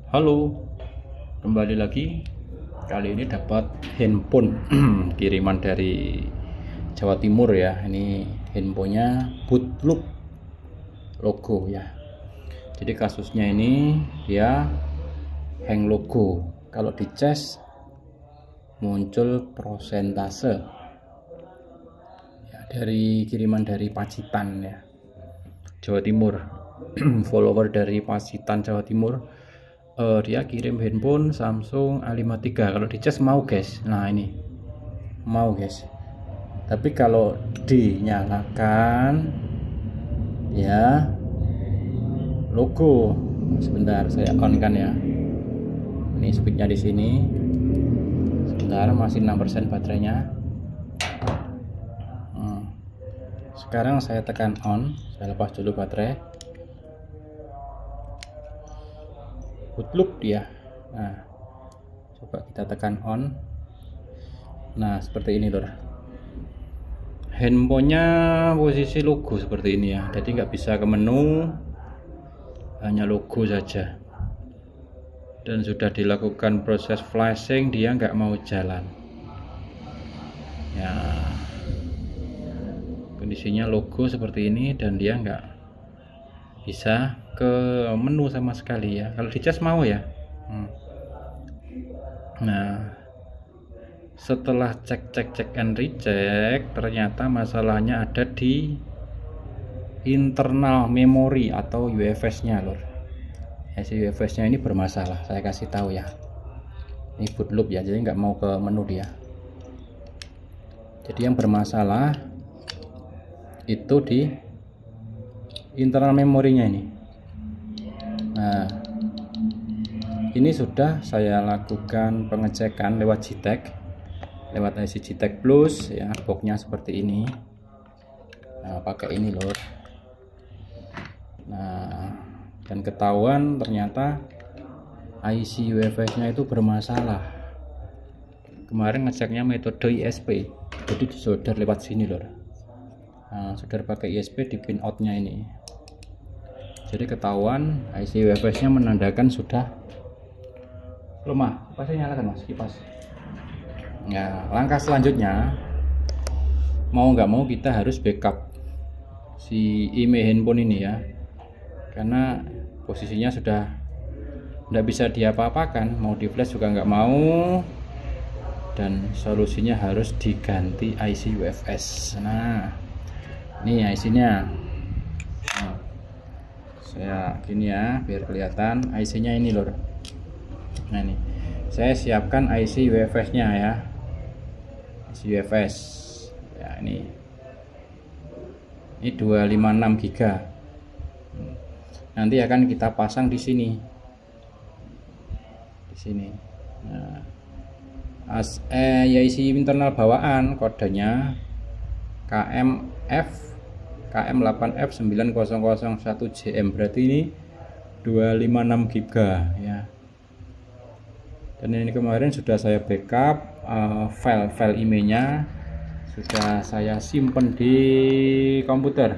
Halo, kembali lagi. Kali ini dapat handphone kiriman dari Jawa Timur ya. Ini handphonenya Bootloop logo ya. Jadi kasusnya ini dia hang logo. Kalau dicas muncul prosentase ya, dari kiriman dari Pacitan ya, Jawa Timur. Follower dari Pacitan Jawa Timur. Dia kirim handphone Samsung A53. Kalau dicas mau guys, nah ini mau guys, tapi kalau dinyalakan ya logo. Sebentar saya on kan ya, ini speednya di sini. Sebentar, masih 6% baterainya. Sekarang saya tekan on, saya lepas dulu baterai. Bootloop dia. Nah, coba kita tekan on. Nah, seperti ini lor. Handphonenya posisi logo seperti ini ya. Jadi nggak bisa ke menu, hanya logo saja. Dan sudah dilakukan proses flashing, dia nggak mau jalan. Ya, kondisinya logo seperti ini dan dia nggak bisa ke menu sama sekali ya. Kalau dicas mau ya. Nah, setelah cek and recheck, ternyata masalahnya ada di internal memori atau UFS nya lor. Si UFS nya ini bermasalah, saya kasih tahu ya. Ini bootloop ya, jadi nggak mau ke menu dia. Jadi yang bermasalah itu di internal memorinya ini. Nah, ini sudah saya lakukan pengecekan lewat GTEK, lewat IC GTEK Plus ya. Boxnya seperti ini. Nah, pakai ini lor. Nah, dan ketahuan ternyata IC UFS nya itu bermasalah. Kemarin ngeceknya metode ISP, jadi disolder lewat sini lor. Nah, solder pakai ISP di pin out nya ini. Jadi ketahuan IC UFS nya menandakan sudah lemah. Kipasnya nyalakan mas, kipas. Nah, langkah selanjutnya mau nggak mau kita harus backup si IMEI handphone ini ya, karena posisinya sudah nggak bisa diapa-apakan. Mau di flash juga nggak mau, dan solusinya harus diganti IC UFS. Nah, ini IC nya. Nah, saya gini ya biar kelihatan IC nya ini lor. Nah, ini saya siapkan IC UFS nya ya, IC UFS ya. Ini 256 GB. Nanti akan kita pasang di sini, Nah, ya isi internal bawaan kodenya KM8F9001JM, berarti ini 256 GB ya. Dan ini kemarin sudah saya backup, file IMEI-nya sudah saya simpan di komputer.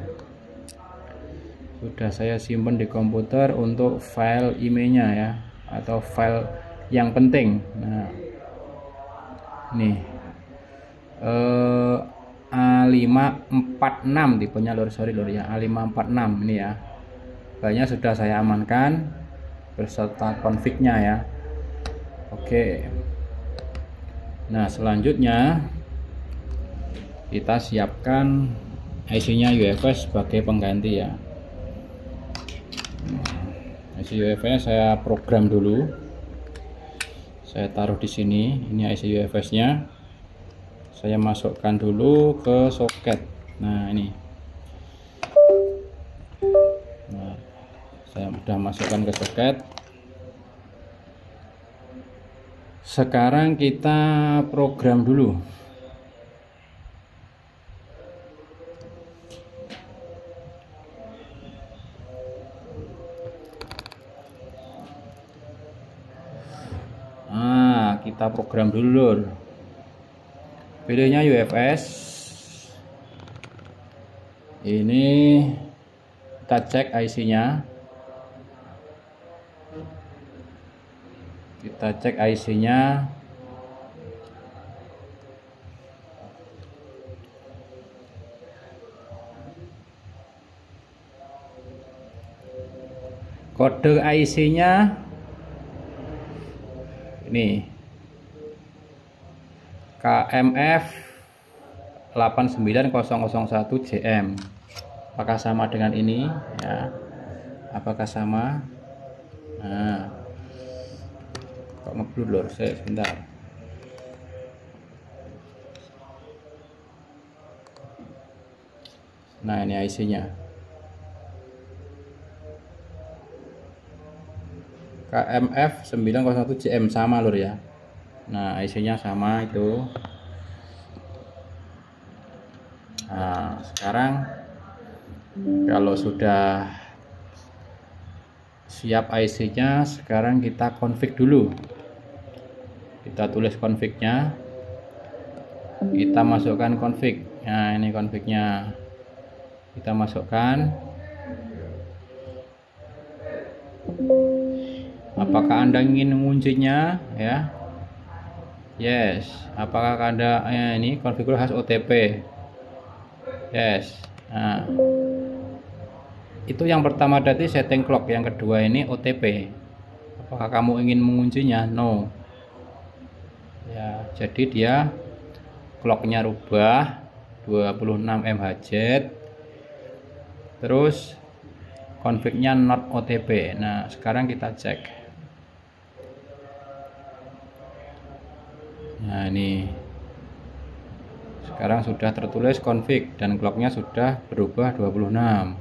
Untuk file IMEI-nya ya, atau file yang penting. Nah, nih A546 tipenya lor, sorry lor ya, A546 ini ya. Filenya sudah saya amankan beserta config-nya ya. Oke. Nah, selanjutnya kita siapkan IC-nya UFS sebagai pengganti ya. IC UFS saya program dulu. Saya taruh di sini. Ini IC UFS-nya. Saya masukkan dulu ke soket. Nah, ini. Nah, saya sudah masukkan ke soket. Sekarang kita program dulu. Nah, kita program dulu. Pilihnya UFS. Ini kita cek IC-nya. Kita cek IC-nya. Kode IC-nya ini KMF 89001 JM. Apakah sama dengan ini ya? Apakah sama? Nah, kok ngeblur lor, saya sebentar. Nah, ini IC-nya. KMF 901 JM sama lor ya. Nah, IC-nya sama itu. Nah, sekarang kalau sudah siap IC-nya, sekarang kita config dulu. Kita tulis config-nya. Kita masukkan config. Nah, ini config-nya. Kita masukkan. Apakah Anda ingin menguncinya ya? Yes. Apakah Anda ini konfigurasi OTP? Yes. Nah, itu yang pertama tadi setting clock, yang kedua ini OTP. Apakah kamu ingin menguncinya? No. Ya, jadi dia clocknya rubah 26 MHz. Terus config-nya not OTP. Nah, sekarang kita cek. Nah, ini sekarang sudah tertulis config dan clocknya sudah berubah 26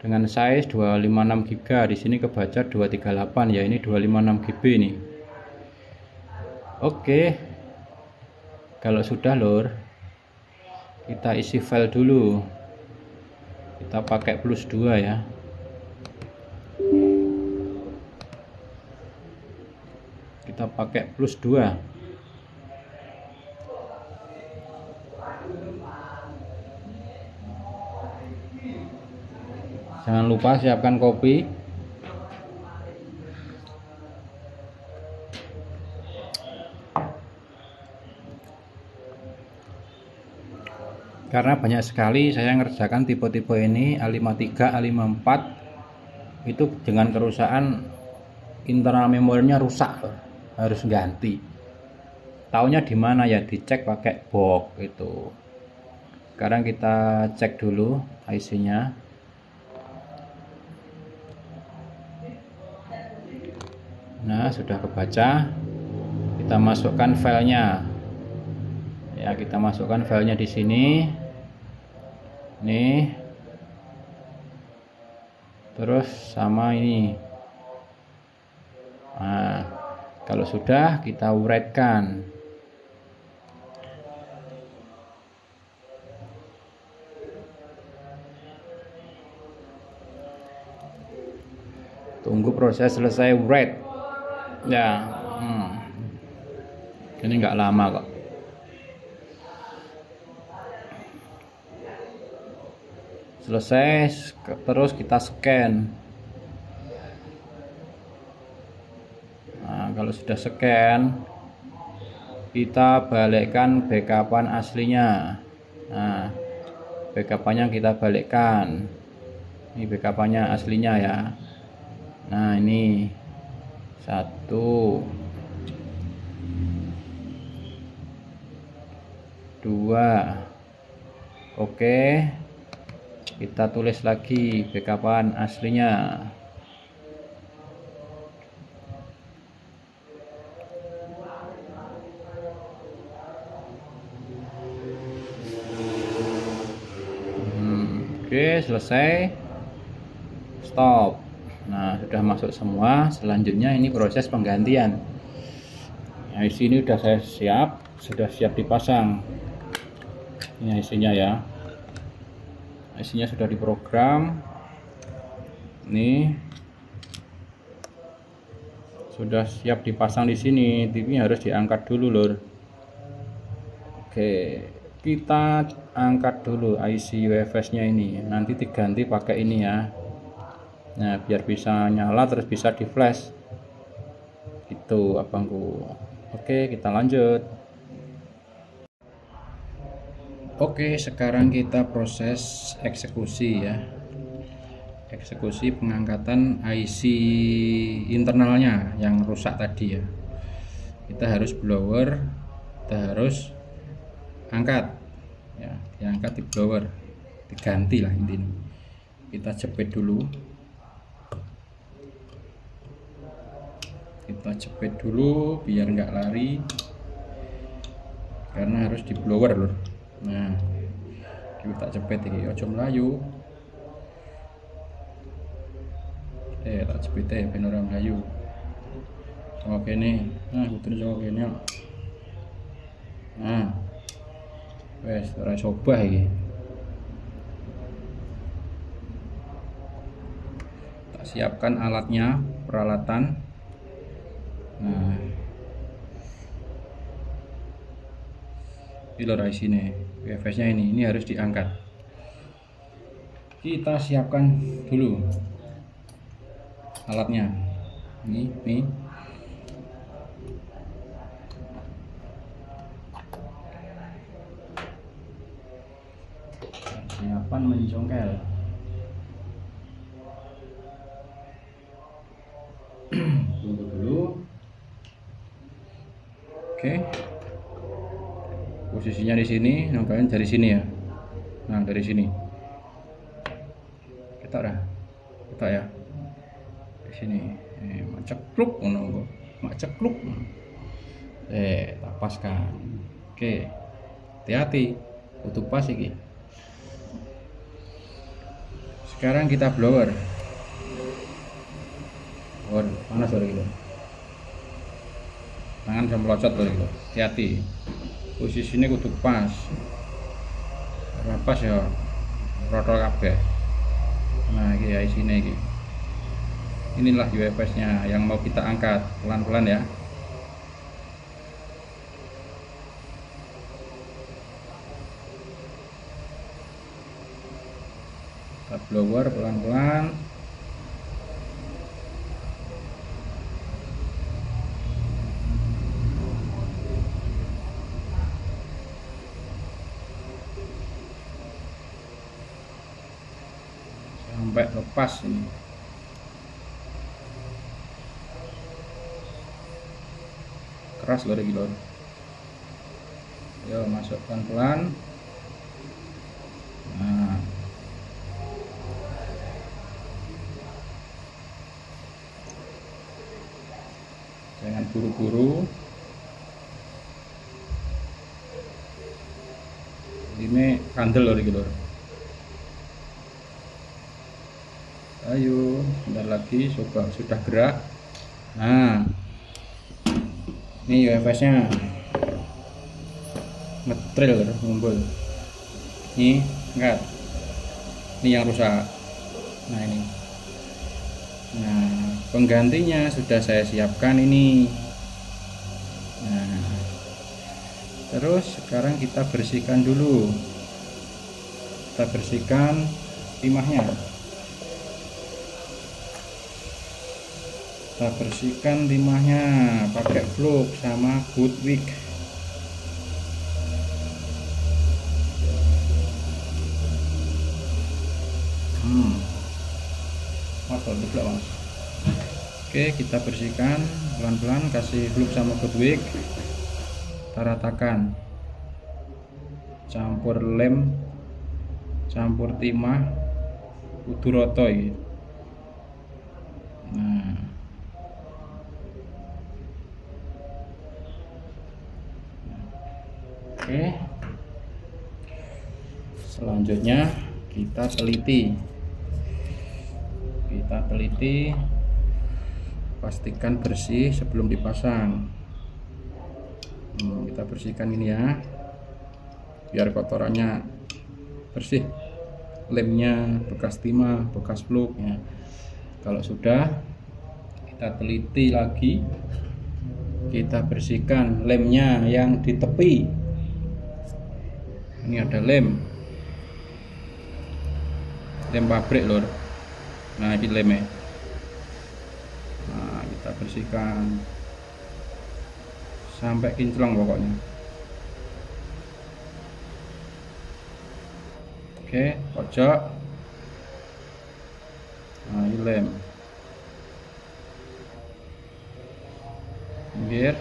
dengan size 256 GB. Di sini kebaca 238 ya, ini 256 GB nih. Oke, kalau sudah lor, kita isi file dulu. Kita pakai +2 ya. Kita pakai +2. Jangan lupa siapkan kopi. Karena banyak sekali saya ngerjakan tipe-tipe ini A53, A54 itu dengan kerusakan internal memorinya rusak, harus ganti. Taunya di mana ya? Dicek pakai box itu. Sekarang kita cek dulu IC-nya. Nah, sudah kebaca. Kita masukkan filenya. Ya, kita masukkan filenya di sini. Nih. Terus sama ini. Nah, kalau sudah kita uraikan. Tunggu proses selesai write. Ya, ini nggak lama kok. Selesai, terus kita scan. Nah, kalau sudah scan, kita balikkan backupan aslinya. Nah, backupannya kita balikkan. Ini backupannya aslinya ya. Nah, ini 1, 2. Oke, kita tulis lagi backupan aslinya. Oke, selesai. Stop. Nah, sudah masuk semua. Selanjutnya ini proses penggantian. Nah, di sini sudah saya sudah siap dipasang. Ini IC-nya ya. IC-nya sudah diprogram. Nih. Sudah siap dipasang di sini. TV-nya harus diangkat dulu, lur. Oke, kita angkat dulu IC UFS-nya ini. Nanti diganti pakai ini ya. Nah, biar bisa nyala terus bisa di flash. tuh abangku. Oke, kita lanjut. Oke, sekarang kita proses eksekusi ya. Eksekusi pengangkatan IC internalnya yang rusak tadi ya. Kita harus blower, kita harus angkat ya, diangkat di blower, diganti lah intinya. Kita jepit dulu, biar nggak lari, karena harus di blower lur. Nah, kita jepit ini, ojo melayu. Tak jepit ben ora melayu. Oke nih, nah betul oke nih. Nah, wes ora coba iki. Tak siapkan alatnya, peralatan. Nah, ini lor sini, UFS nya ini harus diangkat. Kita siapkan dulu alatnya. Nih. Persiapan mencongkel. Tunggu dulu. Oke. Posisinya di sini, nongkrongin dari sini ya. Nah, dari sini. Kita ya. Di sini. Macekluk ngono. Macekluk. Tak paskan. Oke. Hati-hati. Tutup pas iki. Sekarang kita blower. Panas lagi gitu. Tangan bisa melocot lagi gitu. Hati-hati. Posisinya kudu pas. Ora pas ya rotol kabeh. Nah, iki ya isine iki. Inilah UFS-nya yang mau kita angkat pelan-pelan ya. Kita blower pelan-pelan. Sampai lepas ini. Keras loh lagi lor. Yo, masuk pelan-pelan. Nah, jangan buru-buru. Ini kandel loh lagi lor. Ayo, sebentar lagi coba sudah gerak. Nah, ini UFS nya ngetril ngumpul. Ini enggak, ini yang rusak. Nah ini, nah penggantinya sudah saya siapkan ini. Nah, terus sekarang kita bersihkan dulu. Kita bersihkan timahnya. Kita bersihkan timahnya pakai flux sama good wick. Mas. Oke, kita bersihkan pelan-pelan, kasih flux sama good wick. Kita ratakan. Campur lem, campur timah, kudu roto iki. Nah, oke, selanjutnya kita teliti, pastikan bersih sebelum dipasang. Kita bersihkan ini ya, biar kotorannya bersih, lemnya, bekas timah, bekas fluknya. Kalau sudah, kita teliti lagi, kita bersihkan lemnya yang di tepi. Ini ada lem pabrik lor. Nah, ini lemnya. Nah, kita bersihkan. sampai kinclong pokoknya. Oke, pojok. Nah, ini lem. Pinggir.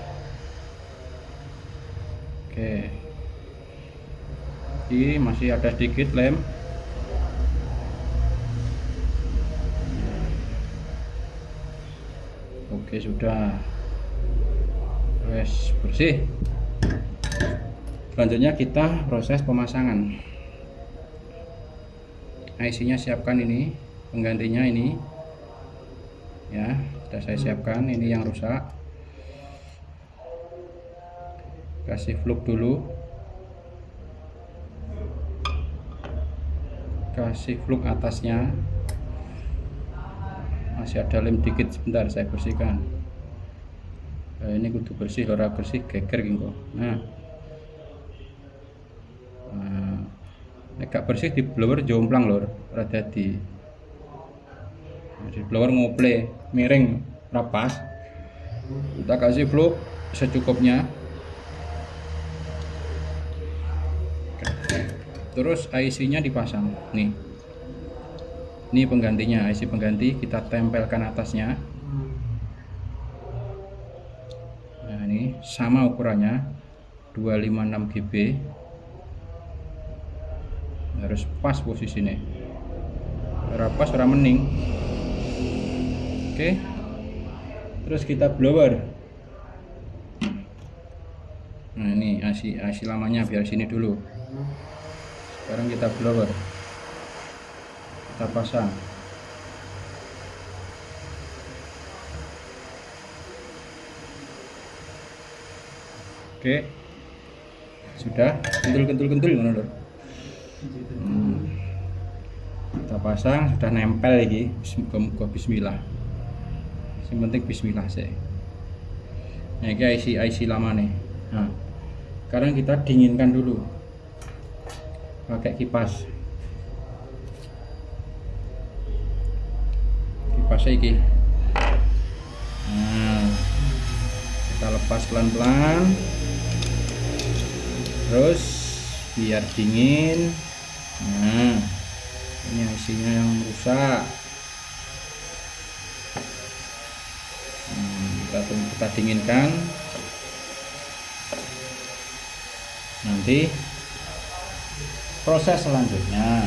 Oke. Ini masih ada sedikit lem. Oke, sudah. Wes, bersih. Selanjutnya kita proses pemasangan. IC-nya siapkan ini, penggantinya ini. Ya, sudah saya siapkan. Ini yang rusak. Kasih fluk dulu. Kasih fluk atasnya. Masih ada lem dikit, sebentar saya bersihkan. Nah, ini kudu bersih, ora bersih geger gitu. Nah, gak bersih di blower jomplang lor, ora dadi. Di blower ngople, miring, rapas. Kita kasih fluk secukupnya. Terus IC-nya dipasang. Nih. Ini penggantinya, IC pengganti kita tempelkan atasnya. Nah, ini sama ukurannya 256 GB. Harus pas posisinya. Ora pas ora mening. Oke. Terus kita blower. Nah, ini IC lamanya biar sini dulu. Sekarang kita blower. Kita pasang. Oke, sudah kentul mana lor. Kita pasang, sudah nempel lagi. Bismillah. Yang penting Bismillah sih. Nah, ini IC lama nih. Nah, sekarang kita dinginkan dulu pakai kipas. Ini. Nah, kita lepas pelan-pelan, terus biar dingin. Nah, ini IC-nya yang rusak. Kita dinginkan. Nanti proses selanjutnya.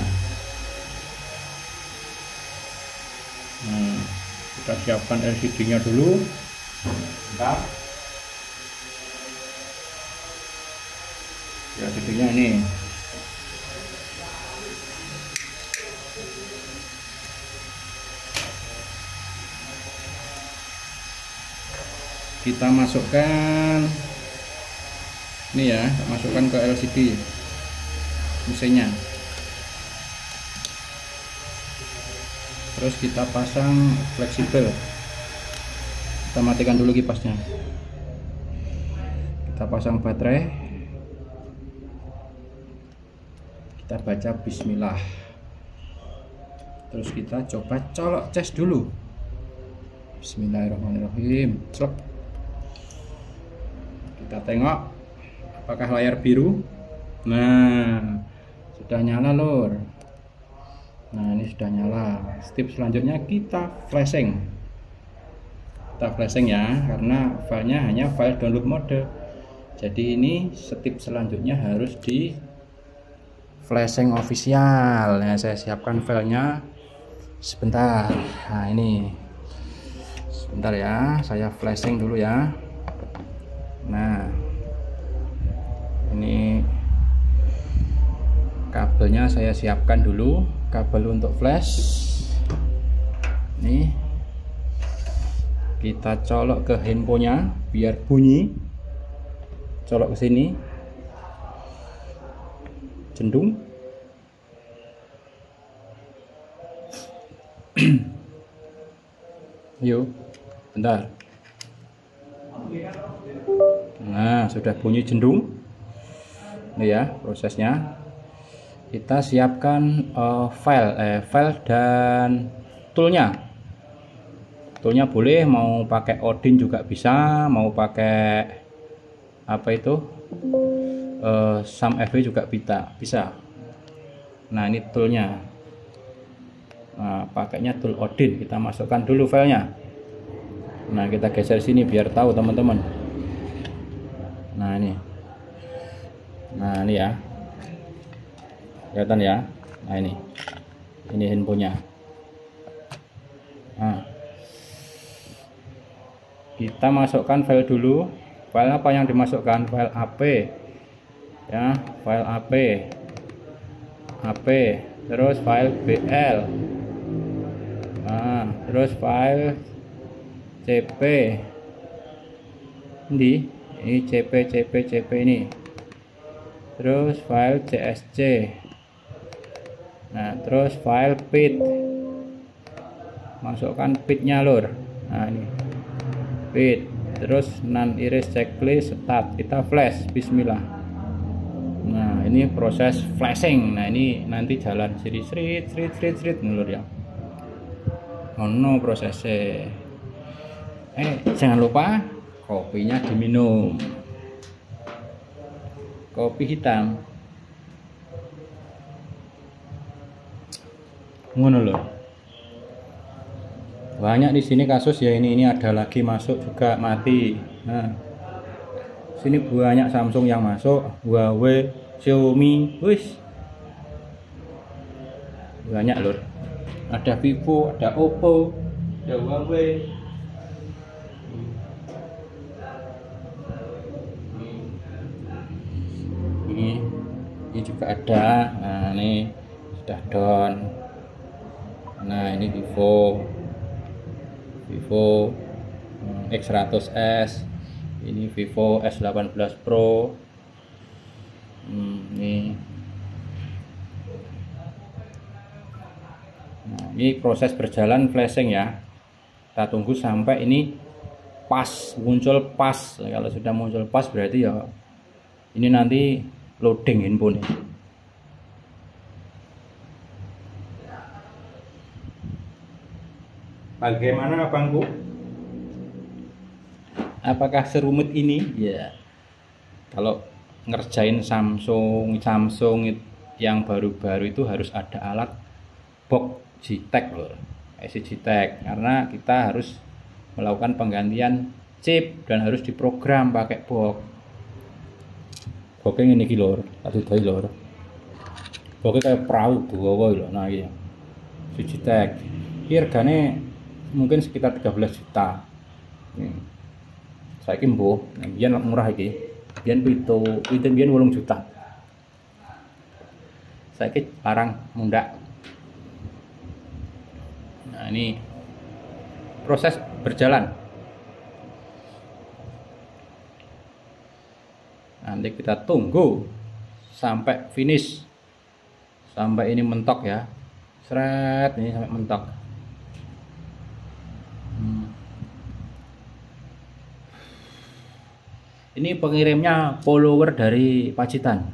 Kita siapkan LCD-nya dulu. Bentar. LCD-nya ini. Kita masukkan ini ya, masukkan ke LCD mesinnya. Terus kita pasang fleksibel. Kita matikan dulu kipasnya. Kita pasang baterai. Kita baca Bismillah. Terus kita coba colok cas dulu. Bismillahirrahmanirrahim. Clok. Kita tengok apakah layar biru. Nah, sudah nyala lor. Nah, ini sudah nyala. Step selanjutnya kita flashing. Kita flashing ya, karena filenya hanya file download mode. Jadi ini step selanjutnya harus di flashing official. Nah, saya siapkan filenya sebentar. Nah, ini sebentar ya, saya flashing dulu ya. Nah, ini kabelnya saya siapkan dulu. Kabel untuk flash nih, kita colok ke handphonenya biar bunyi. Colok ke sini, cendung. Yuk, bentar. Nah, sudah bunyi jendung. Ini ya prosesnya. Kita siapkan file dan toolnya. Toolnya boleh mau pakai Odin juga bisa, mau pakai apa itu SumFV juga bisa. Nah ini toolnya. Nah pakainya tool Odin, kita masukkan dulu filenya. Nah kita geser sini biar tahu teman-teman. Nah ini ya, kelihatan ya. Nah ini handphonenya. Nah kita masukkan file dulu. File apa yang dimasukkan? File AP ya, file AP, terus file BL, nah terus file CP ini CP ini, terus file CSC, nah terus file PIT, masukkan PIT-nya lur. Nah ini PIT, terus non iris checklist start, kita flash, bismillah. Nah ini proses flashing. Nah ini nanti jalan seri srit lur ya. Ono prosesnya. Jangan lupa kopinya diminum, kopi hitam ngono loh. Banyak di sini kasus ya, ini ada lagi masuk juga mati. Nah sini banyak Samsung yang masuk, Huawei, Xiaomi, wis banyak lur. Ada Vivo, ada Oppo, ada Huawei. Ini juga ada. Nah ini sudah down. Nah ini Vivo X100s, ini Vivo S18 Pro. Ini nah, ini proses berjalan flashing ya. Kita tunggu sampai ini pas, muncul pas. Kalau sudah muncul pas berarti ya ini nanti loading handphone. Bagaimana abangku? Apakah serumit ini? Ya. Kalau ngerjain Samsung yang baru-baru itu harus ada alat box G-Tech loh, IC G-Tech, karena kita harus melakukan penggantian chip dan harus diprogram pakai box. Boxnya ini lor, tadi lor. Boxnya kayak perahu dua lho. Nah iya, G-Tech. Harganya mungkin sekitar 13 juta. Saiki mbuh, biyen murah iki. Biyen biyen 8 juta. Saiki larang mundak. Nah, ini proses berjalan. Nanti kita tunggu sampai finish. Sampai ini mentok ya. Seret ini sampai mentok. Ini pengirimnya follower dari Pacitan.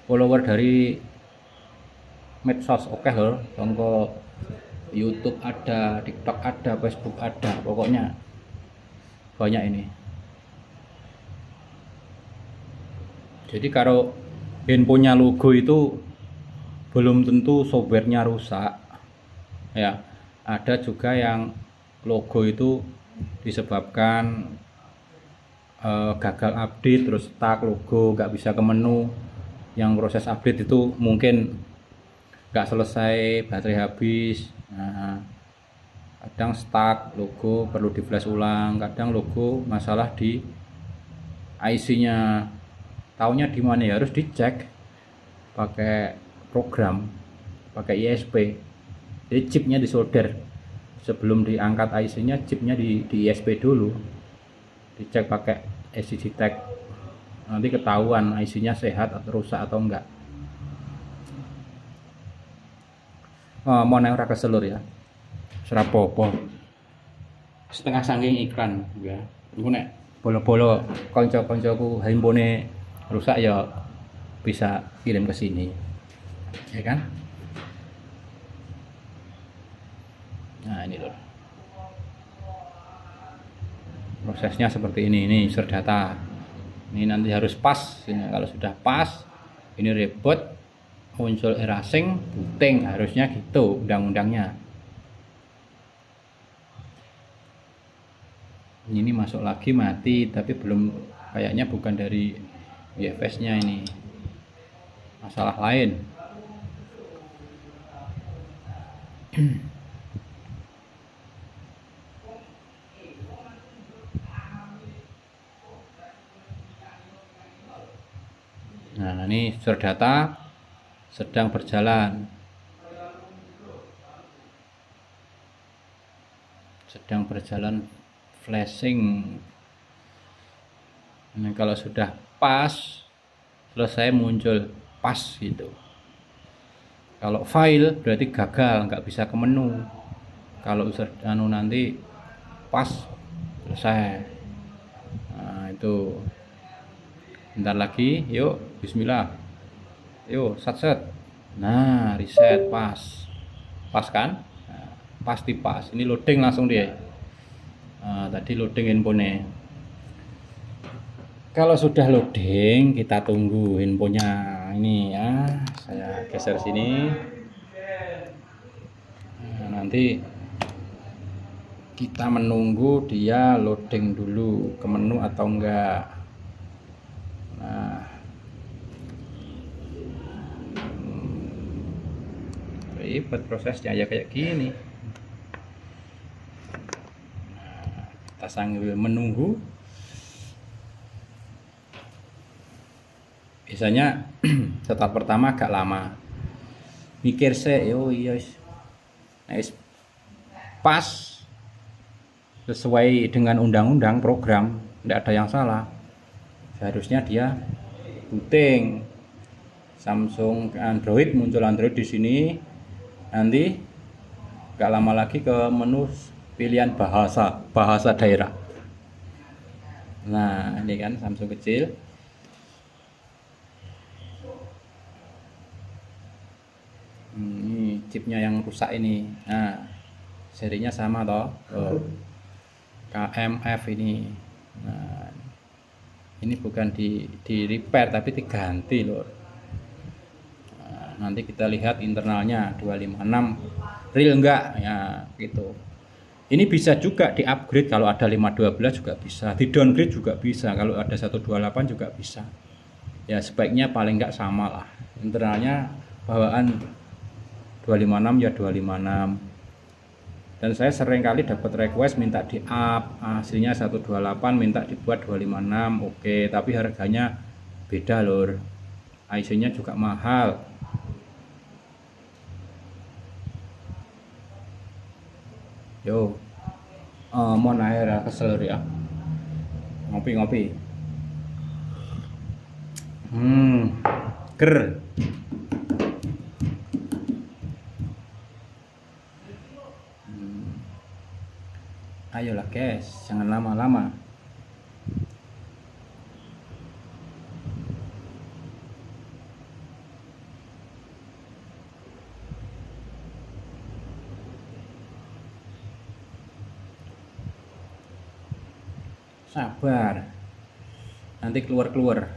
Follower dari medsos oke loh, tonggo YouTube ada, TikTok ada, Facebook ada, pokoknya banyak ini. Jadi kalau handphonenya logo itu belum tentu softwarenya rusak ya. Ada juga yang logo itu disebabkan gagal update, terus stuck logo, nggak bisa ke menu. Yang proses update itu mungkin nggak selesai, baterai habis. Nah, kadang stuck logo perlu di flash ulang, kadang logo masalah di IC-nya. Taunya di mana ya, harus dicek pakai program, pakai ISP. Jadi chipnya disolder sebelum diangkat IC-nya, chipnya di ISP dulu, dicek pakai IC G-Tech. Nanti ketahuan IC-nya sehat atau rusak atau enggak. Mau ora keselur ya, serapopo setengah saking iklan ya. Iku nek bolo-bolo kanca-kancaku handphone rusak ya bisa kirim ke sini ya kan. Nah ini loh, prosesnya seperti ini insert data. Ini nanti harus pas ini. Kalau sudah pas ini reboot, muncul erasing, booting, harusnya gitu undang-undangnya. Ini masuk lagi mati, tapi belum, kayaknya bukan dari WFS nya, ini masalah lain. Nah, ini insert data sedang berjalan, flashing. Nah, kalau sudah pas selesai muncul pas gitu. Kalau file berarti gagal, nggak bisa ke menu. Kalau nanti pas selesai. Nah, itu bentar lagi, yuk bismillah, yuk set. Nah, reset, pas kan. Nah, pasti pas. Ini loading langsung dia. Nah, tadi loading handphonenya. Kalau sudah loading, kita tunggu handphonenya ini ya. Saya geser sini. Nah, nanti kita menunggu dia loading dulu ke menu atau enggak. Nah, ribet prosesnya ya kayak gini. Nah, kita sambil menunggu. Biasanya setup pertama agak lama, mikir oh iya, nah, pas sesuai dengan undang-undang program, tidak ada yang salah, seharusnya dia booting. Samsung ke Android, muncul Android di sini, nanti gak lama lagi ke menu pilihan bahasa daerah. Nah, ini kan Samsung kecil. Ini chipnya yang rusak ini. Nah, serinya sama toh, KMF ini. Nah, ini bukan di repair tapi diganti loh. Nah, nanti kita lihat internalnya 256 real enggak ya gitu. Ini bisa juga di upgrade, kalau ada 512 juga bisa, di downgrade juga bisa, kalau ada 128 juga bisa. Ya sebaiknya paling enggak sama lah. Internalnya bawaan 256 ya 256. Dan saya sering kali dapat request minta di up, hasilnya 128 minta dibuat 256. Oke, tapi harganya beda lor, IC nya juga mahal. Yo, mohon air kesel ya, ngopi ger. Ayolah guys, jangan lama-lama. Sabar, nanti keluar.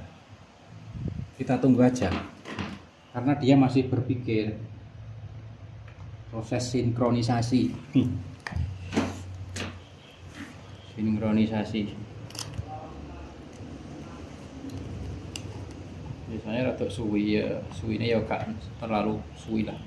Kita tunggu aja, karena dia masih berpikir proses sinkronisasi. Biasanya rada suwi ya, suwinya ya gak terlalu suwi lah.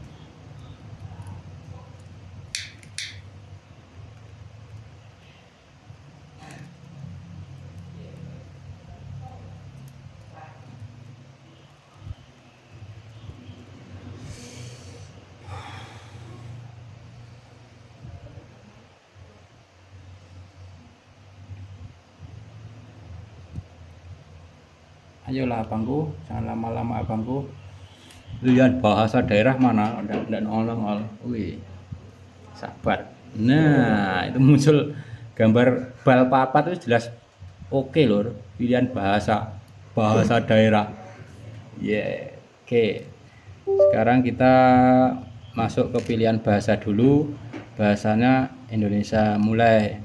Ayolah abangku, jangan lama-lama abangku. Lihat bahasa daerah mana, dan nongol. Wih, sabar. Nah, itu muncul gambar bal papat itu jelas oke lor. Pilihan bahasa daerah. Yeah, oke. Sekarang kita masuk ke pilihan bahasa dulu. Bahasanya Indonesia, mulai.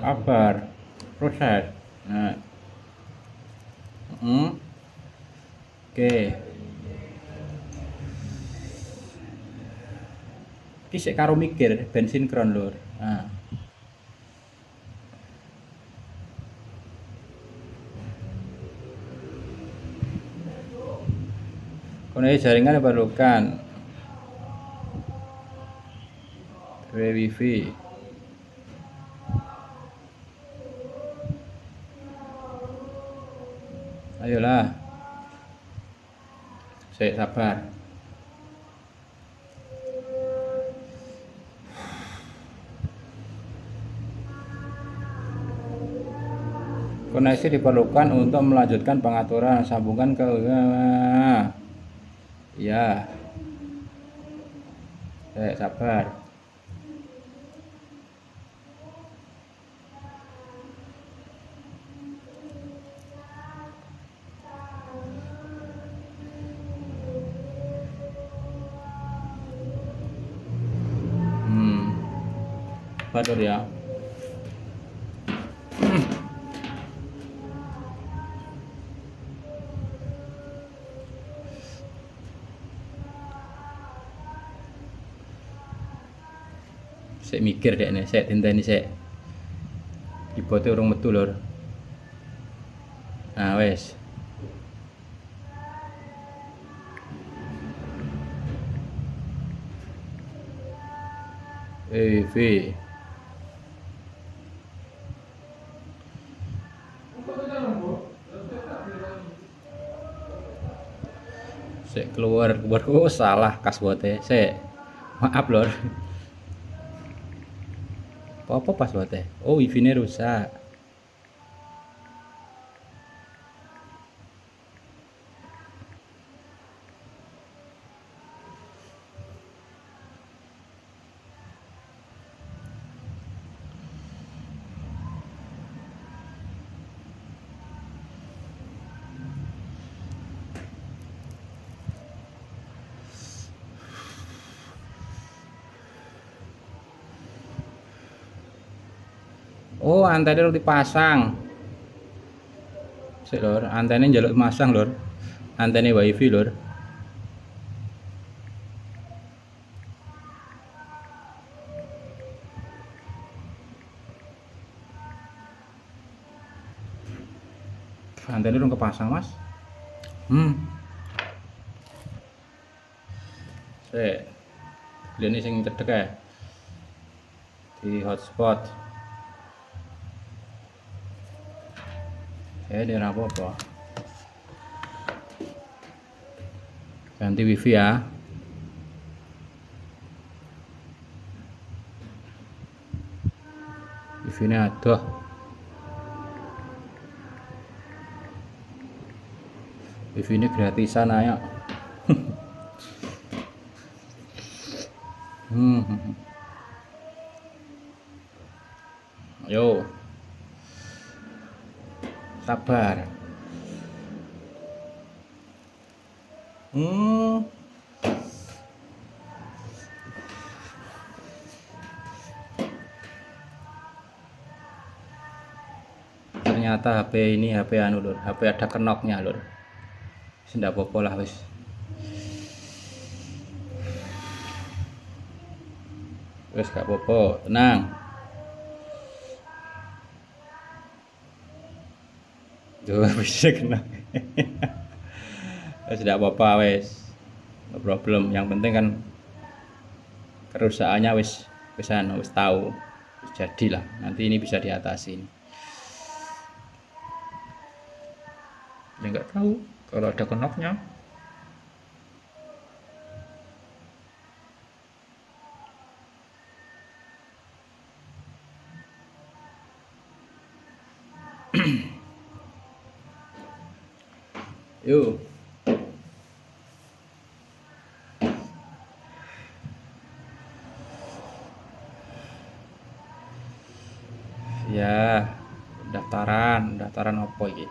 sabar, proses. Nah, oke, iki sik karo mikir ben sinkron lur. Nah, koneksi jaringan diperlukan wifi. Ayolah, saya sabar. Koneksi diperlukan untuk melanjutkan pengaturan, sambungkan ke ya. Saya sabar. Sabar ya. Saya mikir deh nih, saya tinteni saya. Ibote urung metu lur. Nah wes. V. Saya keluar, oh salah passwordnya. Saya maaf lor. Apa passwordnya? Oh wifi-nya rusak. Oh, antene harus dipasang. Sik lur, antene njaluk masang lur. Antene wifi lur. Antene urung kepasang, Mas. Sik. Lene sing cedhek ae. Di hotspot. Ini apa-apa. Ganti wifi ya. Wifi ini aduh. Wifi ini gratisan ayo. Yo. Sabar. Ternyata HP ini HP anu lur, HP ada kenoknya lur. Ndak apa-apa lah wis. Wis gak apa-apa, tenang. Tuh bisa kena. Wis ndak apa-apa wis. No problem. Yang penting kan kerusakannya wis tahu. Wis jadilah. Nanti ini bisa diatasi. Ya nggak tahu kalau ada kenoknya. Yuk. Ya, daftaran apa ini?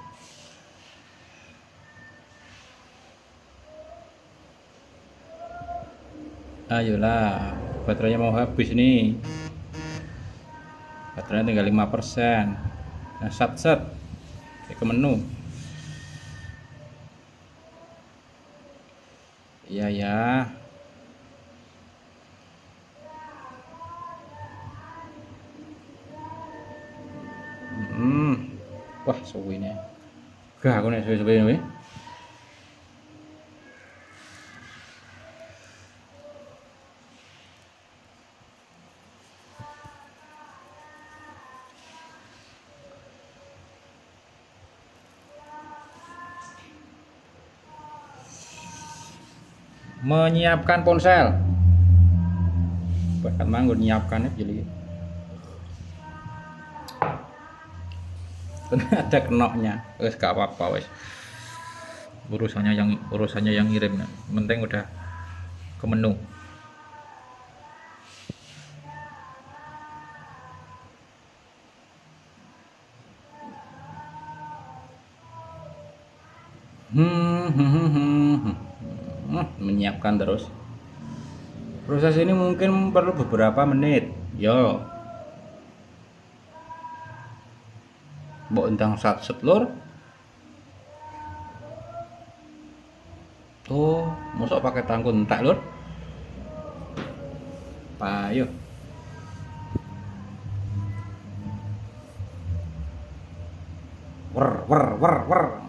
Ayolah, baterainya mau habis nih. baterainya tinggal 5%. Nah, set ke menu. Iya ya. Wah, suwine. Gak aku nek suwe-suwe ini. Menyiapkan ponsel. Bahkan manggon nyiapkannya jadi. Ada kenoknya, wes gak apa-apa wes. Urusannya yang ngirim, penting udah ke menu. Menyiapkan terus. Proses ini mungkin perlu beberapa menit. Yo. Mbok entang satset lur. Tuh, mosok pakai tangku entak lur. Payo. Wer.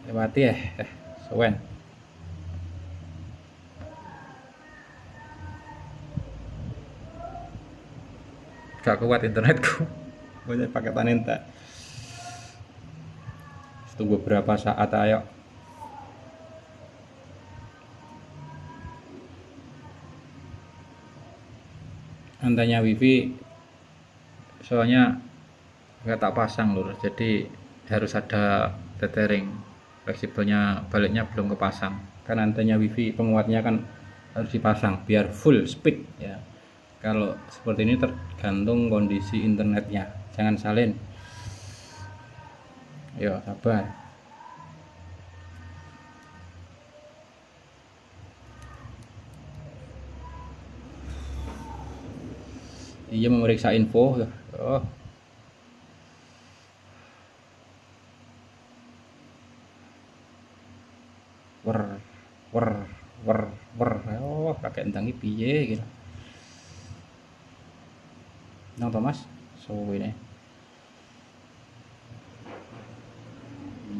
Lewati ya, sewen. Gak kuat internetku, boleh pakai tanenta. Tunggu beberapa saat ayo. Antenya wifi soalnya nggak tak pasang lur, jadi harus ada tethering. Fleksibelnya baliknya belum kepasang, kan antenya wifi penguatnya kan harus dipasang biar full speed ya. Kalau seperti ini tergantung kondisi internetnya, jangan salin. Yo sabar. Iya, memeriksa info. Oh. Wer. Oh, pakai entangi piye gitu. Nang Thomas, so ini.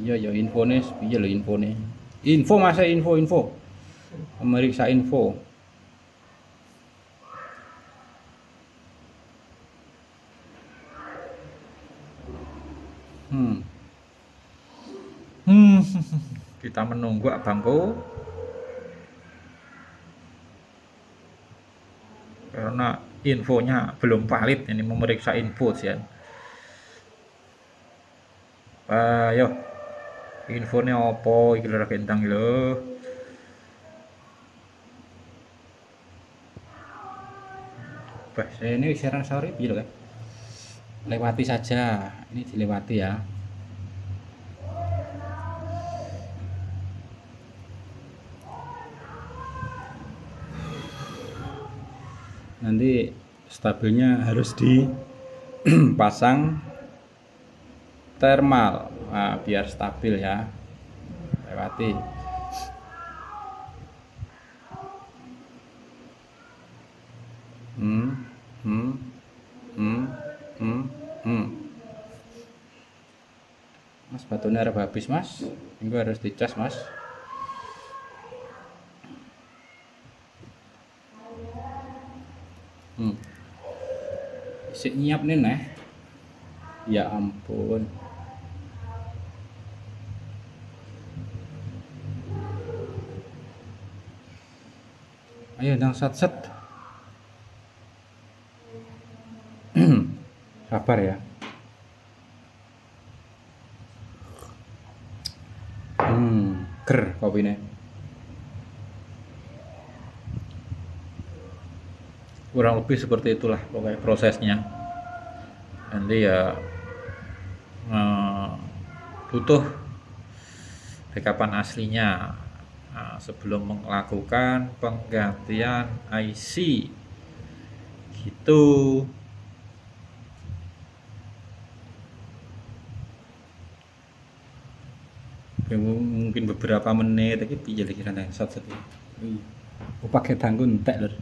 Iya ya infone piye lho infone. Info masa info. Memeriksa info. Kita menunggu abangku karena infonya belum valid. Ini memeriksa info sih ya. Ayo infonya opo iki lho kentang lho. Bahasa ini siaran sore piye lho kan. Lewati saja, ini dilewati ya. Nanti stabilnya harus dipasang thermal, nah, biar stabil ya. Lewati. Mas batunya harus habis mas, ini harus dicas mas. Isi nyiap nih neh. Ya ampun. Ayo nang set. Sabar ya. Ger kopine. Kurang lebih seperti itulah pokoknya prosesnya. Nanti ya butuh backupan aslinya sebelum melakukan penggantian IC gitu. Mungkin beberapa menit tapi piye lagi kan satu pakai tangku entek lur.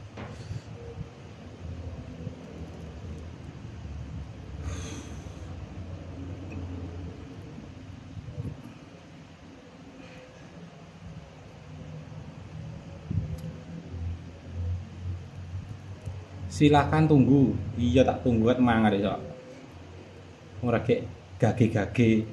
Silahkan tunggu. Iya tak tunggu kan mangan iso. Ora gek gage-gage.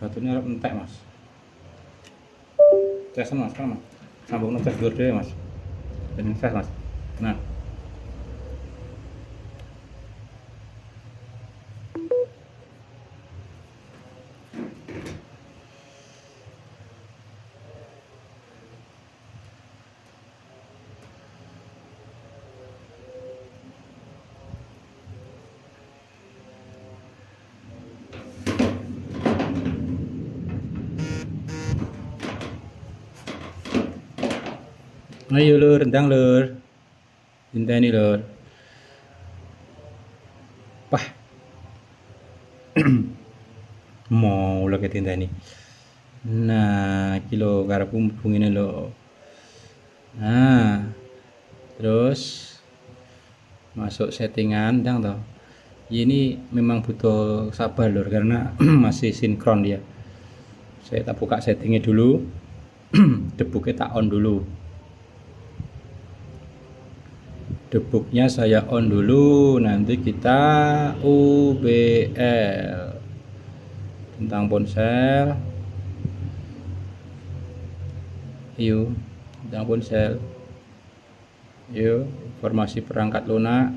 Batunya arep entek, Mas. Cesan Mas, kan Mas. Sambung ngecas dhuwur dhewe, Mas. Dan ngecas, Mas. Nah. Ayo lur, rendang lur. Inteni lur. Pah. Mau lagi inteni. Nah, iki lho karepku hubungine lho. Nah. Terus masuk settingan ndang toh. Ini memang butuh sabar lur karena masih sinkron dia. Saya tak buka settingnya dulu. Debugnya tak on dulu. Debugnya saya on dulu, nanti kita UBL tentang ponsel. Yuk, tentang ponsel. Yuk, informasi perangkat lunak.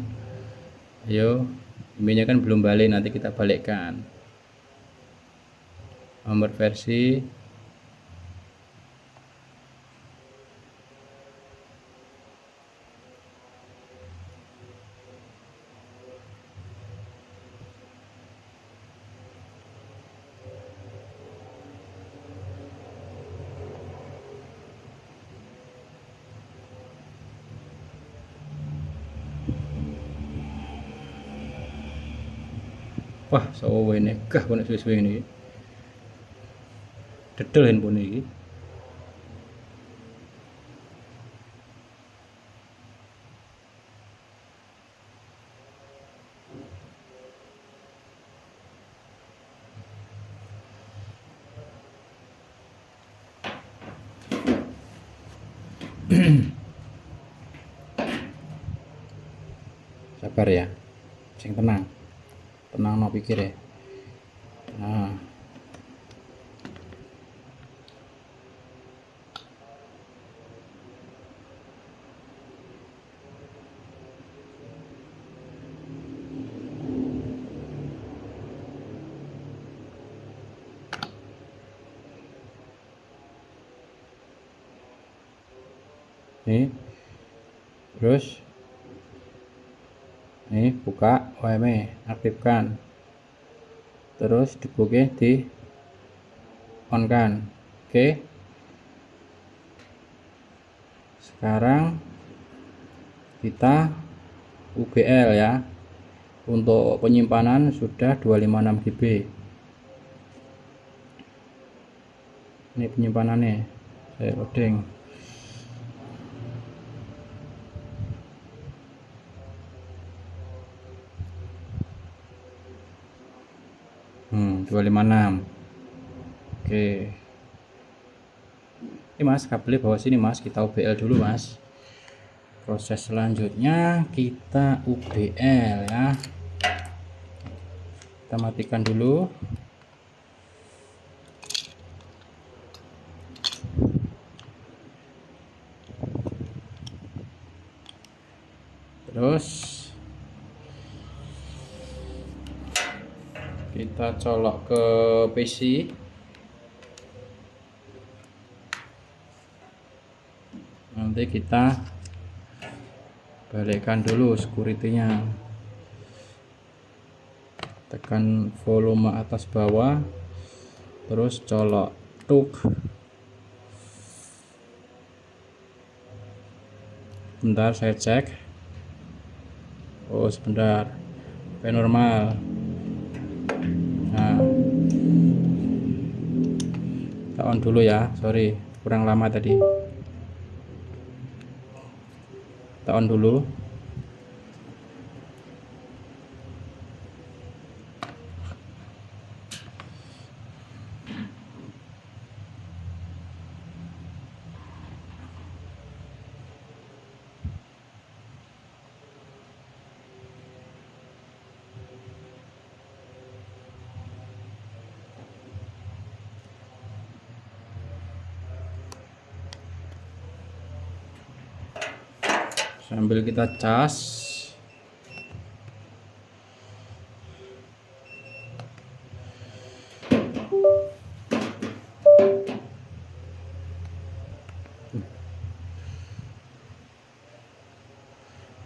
Yuk, emailnya kan belum balik, nanti kita balikkan. Nomor versi. Wah, sawo ini gah konek suwe-suwe ini. Dedel handphone ini. Sabar ya, sing tenang no pikir ya. Nah, nih terus nih buka OME, aktifkan, terus debugnya di on kan. Oke, sekarang kita UBL ya. Untuk penyimpanan sudah 256 GB. Ini penyimpanannya, saya loading. 256. Oke. Ini Mas, kabelnya bawah sini Mas, kita UBL dulu Mas. Proses selanjutnya kita UBL ya. Kita matikan dulu. Terus Kita colok ke PC. Nanti kita balikkan dulu security-nya. Tekan volume atas bawah, terus colok tuk. Bentar saya cek. Oh sebentar, normal. Nah, kita on dulu ya, sorry kurang lama tadi. Kita on dulu. Sambil kita cas.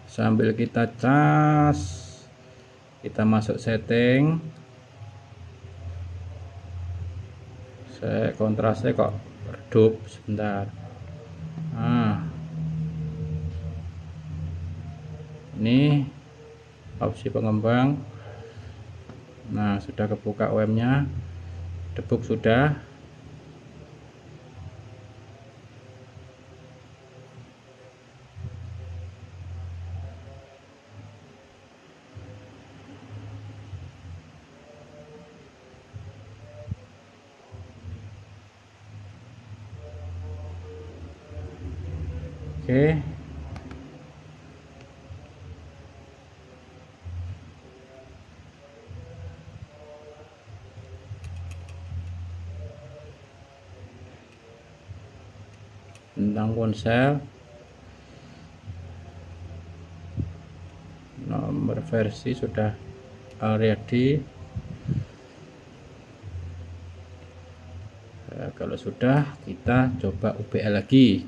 Sambil kita cas, kita masuk setting. Saya kontrasnya kok redup sebentar. Nah, ini opsi pengembang. Nah, sudah kebuka OM-nya, debug sudah. Oke. Tentang ponsel, nomor versi sudah ready. Kalau sudah, kita coba UBL lagi.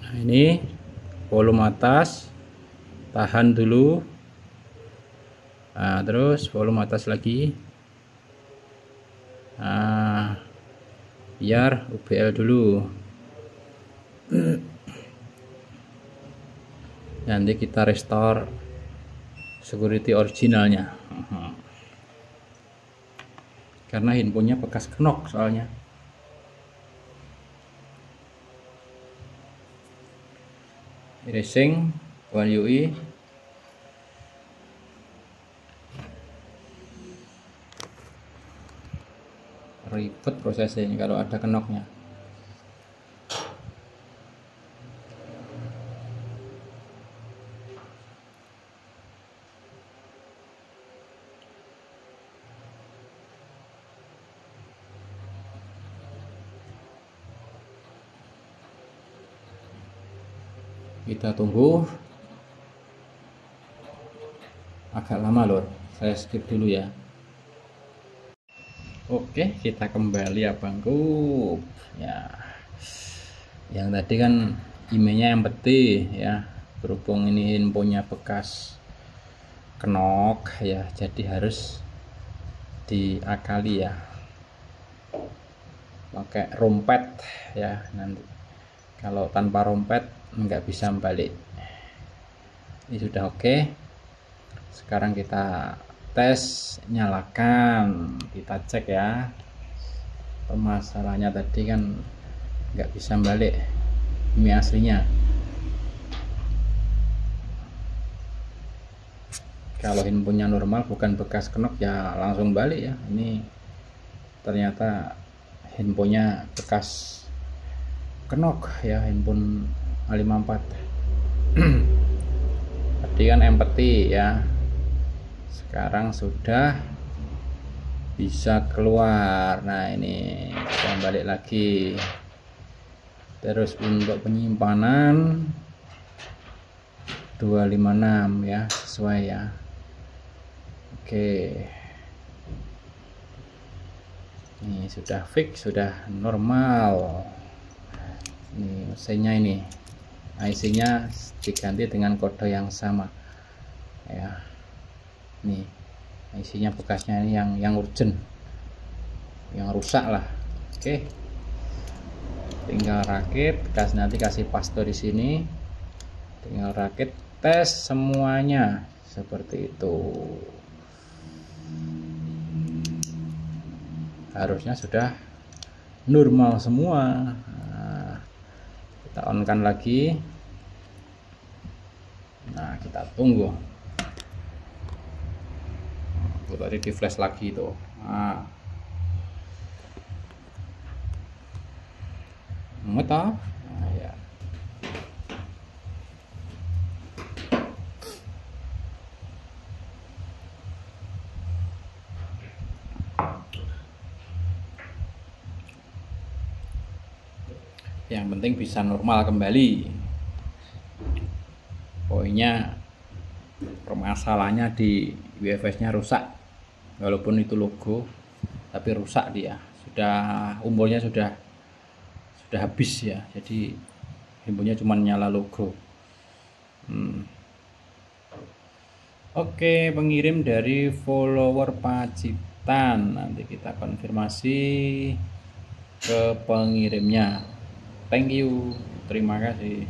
Nah, ini volume atas, tahan dulu. Nah, terus volume atas lagi. Nah, biar UBL dulu. Nanti kita restore security originalnya. Karena handphonenya bekas knock soalnya. Erasing One UI. Ribet prosesnya kalau ada kenoknya. Kita tunggu, agak lama loh, saya skip dulu ya. Oke, kita kembali ya bangku ya. Yang tadi kan emailnya yang peti ya, berhubung ini handphonenya bekas knock ya, jadi harus diakali ya, pakai rompet ya. Nanti kalau tanpa rompet nggak bisa balik. Ini sudah oke. Sekarang kita tes, nyalakan, kita cek ya. Permasalahannya tadi kan nggak bisa balik ini aslinya. Kalau handphonenya normal bukan bekas knock ya langsung balik ya. Ini ternyata handphonenya bekas knock ya, handphone A54. tadi kan empty ya, sekarang sudah bisa keluar. Nah ini kita balik lagi. Terus untuk penyimpanan 256 ya, sesuai ya. Oke, ini sudah fix, sudah normal. Ini mesinnya, ini IC nya diganti dengan kode yang sama ya. Nih IC nya bekasnya ini yang urgent, yang rusak lah. Oke, tinggal rakit, nanti kasih paste di sini, tinggal rakit, tes semuanya seperti itu. Harusnya sudah normal semua. Nah, kita on kan lagi. Nah, kita tunggu. Tadi di flash lagi tuh. Nah, Nah, ya. Yang penting bisa normal kembali. Poinnya permasalahannya di UFS nya rusak, walaupun itu logo tapi rusak dia. Sudah umurnya sudah habis ya, jadi handphonenya cuma nyala logo. Oke, pengirim dari follower Pacitan. Nanti kita konfirmasi ke pengirimnya. Thank you, terima kasih.